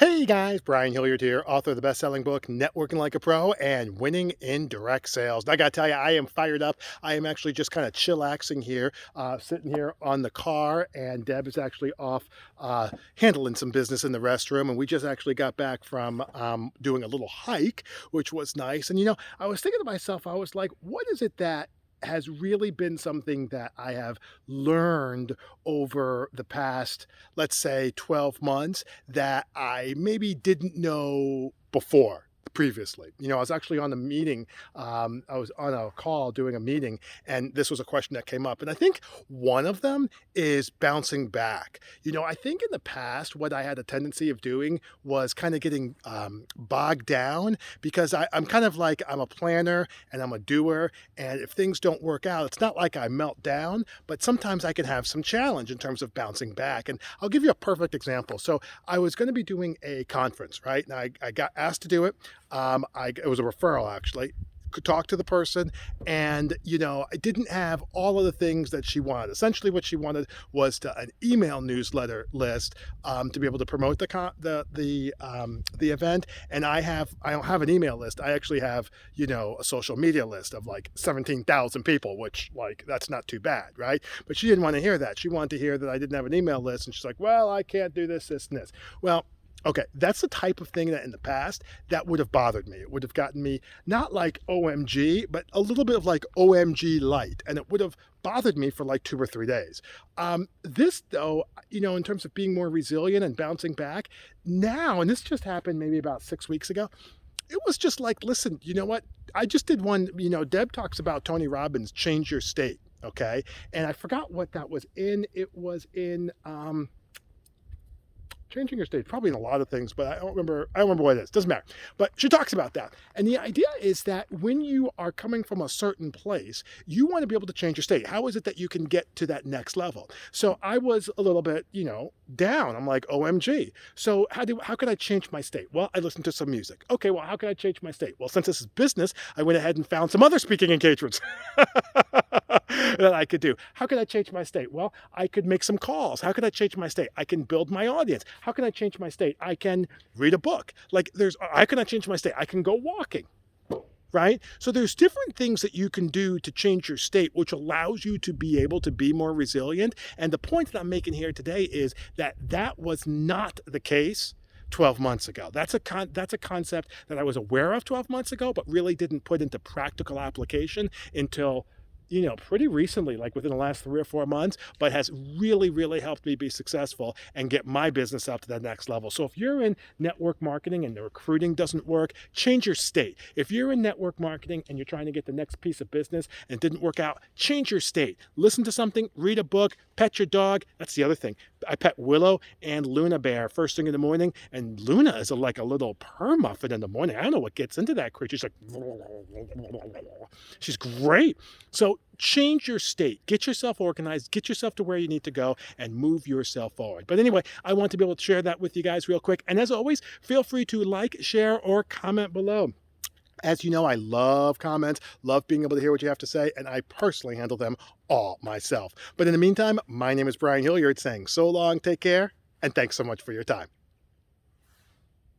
Hey guys, Brian Hilliard here, author of the best-selling book Networking Like a Pro and Winning in Direct Sales. And I gotta tell you, I am fired up. I am actually just kind of chillaxing here, sitting here on the car, and Deb is actually off handling some business in the restroom. And we just actually got back from doing a little hike, which was nice. And I was thinking to myself, I was like, what is it that has really been something that I have learned over the past, let's say, 12 months that I maybe didn't know before previously. I was actually on a meeting. I was on a call doing a meeting, and this was a question that came up. And I think one of them is bouncing back. I think in the past, what I had a tendency of doing was kind of getting bogged down because I'm kind of like I'm a planner and I'm a doer. And if things don't work out, it's not like I melt down, but sometimes I can have some challenge in terms of bouncing back. And I'll give you a perfect example. So I was going to be doing a conference, right? And I got asked to do it. It was a referral actually. Could talk to the person, and I didn't have all of the things that she wanted. Essentially, what she wanted was an email newsletter list to be able to promote the event. And I don't have an email list. I actually have a social media list of like 17,000 people, which like that's not too bad, right? But she didn't want to hear that. She wanted to hear that I didn't have an email list, and she's like, "Well, I can't do this, this, and this." Well, okay, that's the type of thing that in the past that would have bothered me. It would have gotten me not like OMG, but a little bit of like OMG light, and it would have bothered me for like 2 or 3 days. This though, in terms of being more resilient and bouncing back now, and this just happened maybe about 6 weeks ago. It was just like, listen, you know what? I just did one. Deb talks about Tony Robbins, change your state. Okay, and I forgot what that was in. It was in. Changing your state, probably in a lot of things, but I don't remember what it is. Doesn't matter. But she talks about that. And the idea is that when you are coming from a certain place, you want to be able to change your state. How is it that you can get to that next level? So I was a little bit, down. I'm like, OMG. So how can I change my state? Well, I listened to some music. Okay, well, how can I change my state? Well, since this is business, I went ahead and found some other speaking engagements that I could do. How can I change my state? Well, I could make some calls. How can I change my state? I can build my audience. How can I change my state? I can read a book. How can I change my state? I can go walking, right? So there's different things that you can do to change your state, which allows you to be able to be more resilient. And the point that I'm making here today is that was not the case 12 months ago. That's a concept that I was aware of 12 months ago, but really didn't put into practical application until pretty recently, like within the last 3 or 4 months, but has really, really helped me be successful and get my business up to that next level. So if you're in network marketing and the recruiting doesn't work, change your state. If you're in network marketing and you're trying to get the next piece of business and it didn't work out, change your state. Listen to something, read a book, pet your dog. That's the other thing. I pet Willow and Luna Bear first thing in the morning, and Luna is like a little perm muffin in the morning. I don't know what gets into that creature. She's like, she's great. So change your state, get yourself organized, get yourself to where you need to go, and move yourself forward. But anyway, I want to be able to share that with you guys real quick. And as always, feel free to like, share, or comment below. As you know, I love comments, love being able to hear what you have to say, and I personally handle them all myself. But in the meantime, my name is Brian Hilliard saying so long, take care, and thanks so much for your time.